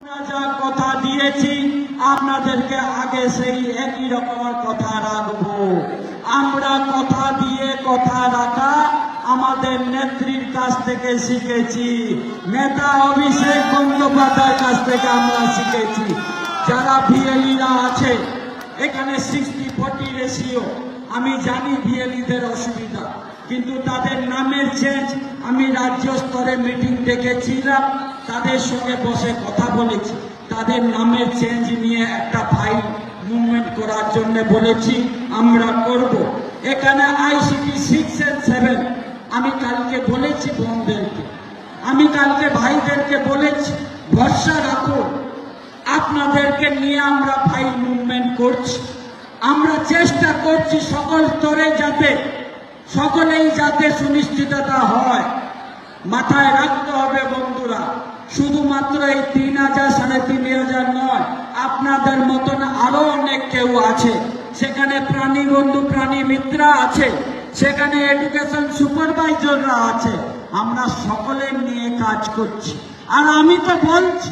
যা কথা দিয়েছি আপনাদেরকে আগে সেই একই রকমের কথা রাখবো। আমরা কথা দিয়ে কথা রাখা আমাদের নেত্রীর কাছ থেকে শিখেছি, নেতা অভিষেক বন্দ্যোপাধ্যায়ের কাছ থেকে আমরা শিখেছি। যারা ভিএলিরা আছে এখানে 60-40 রেশিও, আমি জানি ভিএলিদের অসুবিধা, কিন্তু তাদের নামের চেঞ্জ আমি রাজ্য স্তরে মিটিং ডেকেছিলাম, তাদের সঙ্গে বসে কথা বলেছি, তাদের নামের চেঞ্জ নিয়ে একটা ফাইল মুভমেন্ট করার জন্য বলেছি, আমরা করব। এখানে ICT 6 and 7 আমি কালকে বলেছি বোনদেরকে, আমি কালকে ভাইদেরকে বলেছি, ভরসা রাখো, আপনাদেরকে নিয়ে আমরা ফাইল মুভমেন্ট করছি। আমরা চেষ্টা করছি সকল স্তরে সকলেই যাতে সুনিশ্চিততা হয়। মাথায় রাখতে হবে বন্ধুরা, শুধুমাত্র এই 3000 3,500 নয়, আপনাদের মতন আরো অনেক কেউ আছে, সেখানে প্রাণী বন্ধু প্রাণী মিত্রা আছে, সেখানে এডুকেশন সুপারভাইজাররা আছে। আমরা সকলের নিয়ে কাজ করছি, আর আমি তো বলছি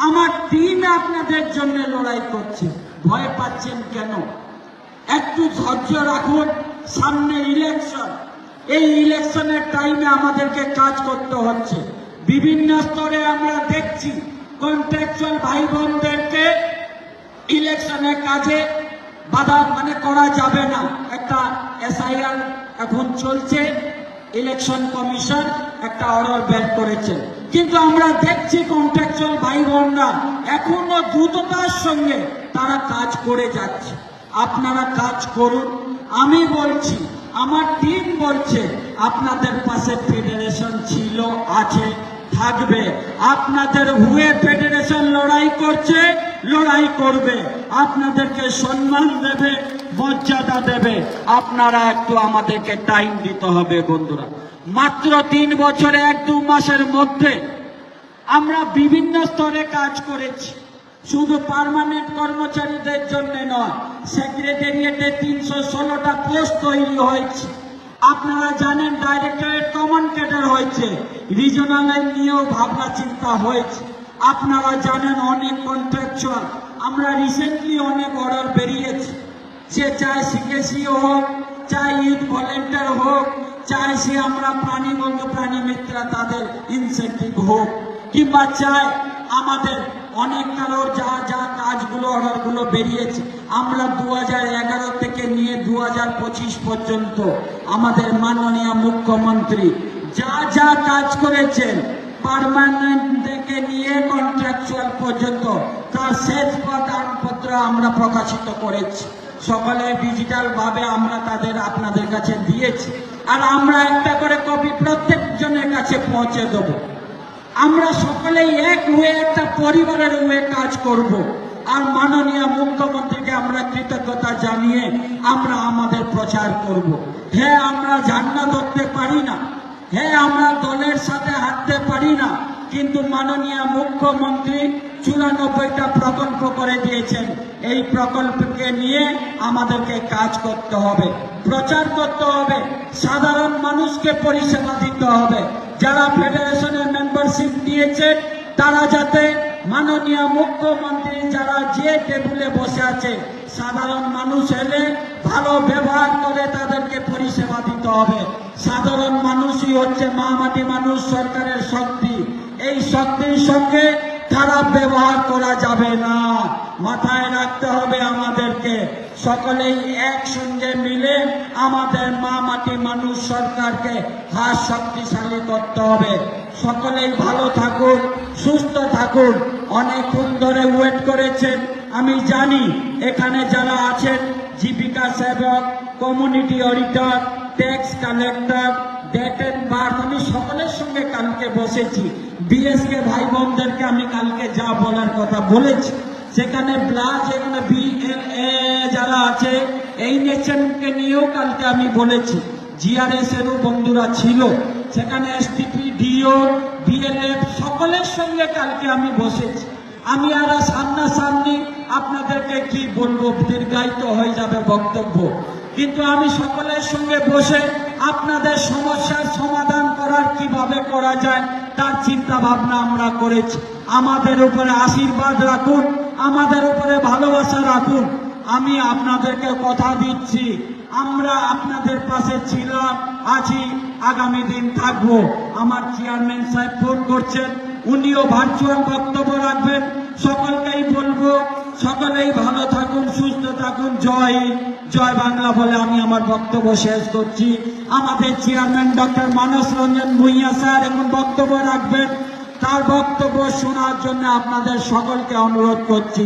আমার টিম আপনাদের জন্য লড়াই করছে। ভয় পাচ্ছেন কেন? একটু ধৈর্য রাখুন, সামনে ইলেকশন, এই ইলেকশনের টাইমে আমাদেরকে কাজ করতে হচ্ছে। বিভিন্ন স্তরে আমরা দেখছি কন্ট্রাকচুয়াল ভাই বোনদেরকে ইলেকশনের কাজে বাধা করা যাবে না। একটা SIR এখন চলছে, ইলেকশন কমিশন একটা অর্ডার বের করেছে, কিন্তু আমরা দেখছি কন্ট্রাকচুয়াল ভাই বোনরা এখনো দ্রুততার সঙ্গে তারা কাজ করে যাচ্ছে। আপনারা কাজ করুন, আমি বলছি, আমার টিম বলছে আপনাদের পাশে ফেডারেশন ছিল, আছে, থাকবে। আপনাদের হয়ে ফেডারেশন লড়াই করছে, লড়াই করবে, আপনাদেরকে সম্মান দেবে, মর্যাদা দেবে। আপনারা একটু আমাদেরকে টাইম দিতে হবে বন্ধুরা। মাত্র 3 বছরে 1-2 মাসের মধ্যে আমরা বিভিন্ন স্তরে কাজ করেছি, শুধু পার্মানেন্ট কর্মচারীদের জন্য নয়, সেক্রেটারিয়েটে 316টা পোস্ট তৈরি হয়েছে। আপনারা জানেন ডাইরেক্টরেট কমন ক্যাডার হয়েছে, রিজনাল নিয়েও ভাবনা চিন্তা হয়েছে। আপনারা জানেন অনেক কন্ট্রাকচুয়াল, আমরা রিসেন্টলি অনেক অর্ডার বেরিয়েছে, সে চায় CKC হোক, চাই ইউথ ভলেন্টিয়ার হোক, চাই সে আমরা প্রাণী বন্ধু প্রাণী মিত্রা তাদের ইনসেন্টিভ হোক, কিংবা চাই আমাদের অনেক কারোর যা যা কাজগুলো অর্ডারগুলো বেরিয়েছে, আমরা 2011 থেকে নিয়ে 2025 পর্যন্ত আমাদের মাননীয় মুখ্যমন্ত্রী যা যা কাজ করেছেন, পার্মানেন্ট থেকে নিয়ে কন্ট্রাকচুয়াল পর্যন্ত, তার শেষ দানপত্র আমরা প্রকাশিত করেছি। সকলে ডিজিটাল ভাবে আমরা তাদের আপনাদের কাছে দিয়েছি, আর আমরা একটা করে কপি প্রত্যেকজনের কাছে পৌঁছে দেবো। আমরা সকলেই এক হয়ে একটা পরিবারের হয়ে কাজ করব, আর মাননীয় মুখ্যমন্ত্রীকে আমরা কৃতজ্ঞতা জানিয়ে আমরা আমাদের প্রচার করব। হ্যাঁ, আমরা ঝান্ডা ধরতে পারি না, হ্যাঁ আমরা দলের সাথে হাঁটতে পারি না, কিন্তু মাননীয় মুখ্যমন্ত্রী 94টা প্রকল্প করে দিয়েছেন। এই প্রকল্পকে নিয়ে আমাদেরকে কাজ করতে হবে, প্রচার করতে হবে, সাধারণ মানুষকে পরিষেবা দিতে হবে। যারা ফেডারেশনের মেম্বারশিপ নিয়েছে তারা যাতে মাননীয় মুখ্যমন্ত্রী যারা যে টেবিলে বসে আছে, সাধারণ মানুষ এলে ভালো ব্যবহার করে তাদেরকে পরিষেবা দিতে হবে। সাধারণ মানুষই হচ্ছে মা মাটি মানুষ সরকারের শক্তি, এই শক্তির সঙ্গে খারাপ ব্যবহার করা যাবে না, মাথায় রাখতে হবে আমাদেরকে। সকলেই একসঙ্গে মিলে আমাদের মা মাটি মানুষ সরকারকে হাত শক্তিশালী করতে হবে। সকলেই ভালো থাকুন, সুস্থ থাকুন। অনেকক্ষণ ধরে ওয়েট করেছেন, আমি জানি এখানে যারা আছেন জীবিকা সেবক, community auditor, tax collector, date and birth, আমি সকলের সঙ্গে কালকে বসেছি। BSK ভাই বোনদেরকে আমি কালকে যা বলার কথা বলেছি, সেখানে ব্লাড, এখানে BLA যারা আছে এই নেশনকে নিয়েও কালকে আমি বলেছি। GRS এরও বন্ধুরা ছিল, সেখানে STP, DO, BLF সকলের সঙ্গে কালকে আমি বসেছি। আমি আর সামনাসামনি আপনাদেরকে কি বলবো, দীর্ঘায়িত হয়ে যাবে বক্তব্য, কিন্তু আমি সকলের সঙ্গে বসে আপনাদের সমস্যার সমাধান করার কিভাবে করা যায় তার চিন্তা ভাবনা আমরা করেছি। আমাদের উপরে আশীর্বাদ রাখুন, আমাদের উপরে ভালোবাসা রাখুন। আমি আপনাদেরকে কথা দিচ্ছি, আমরা আপনাদের পাশে ছিলাম, আছি, আগামী দিন থাকবো। আমার চেয়ারম্যান সাহেব ফোন করছেন, উনিও ভার্চুয়াল বক্তব্য রাখবেন। সকলকেই বলবো, সকলেই ভালো থাকুন, সুস্থ থাকুন। জয় হিন্দ, জয় বাংলা বলে আমি আমার বক্তব্য শেষ করছি। আমাদের চেয়ারম্যান ডক্টর মানস রঞ্জন ভূঁইয়া স্যার এখন বক্তব্য রাখবেন। তার বক্তব্য শোনার জন্য আপনাদের সকলকে অনুরোধ করছি।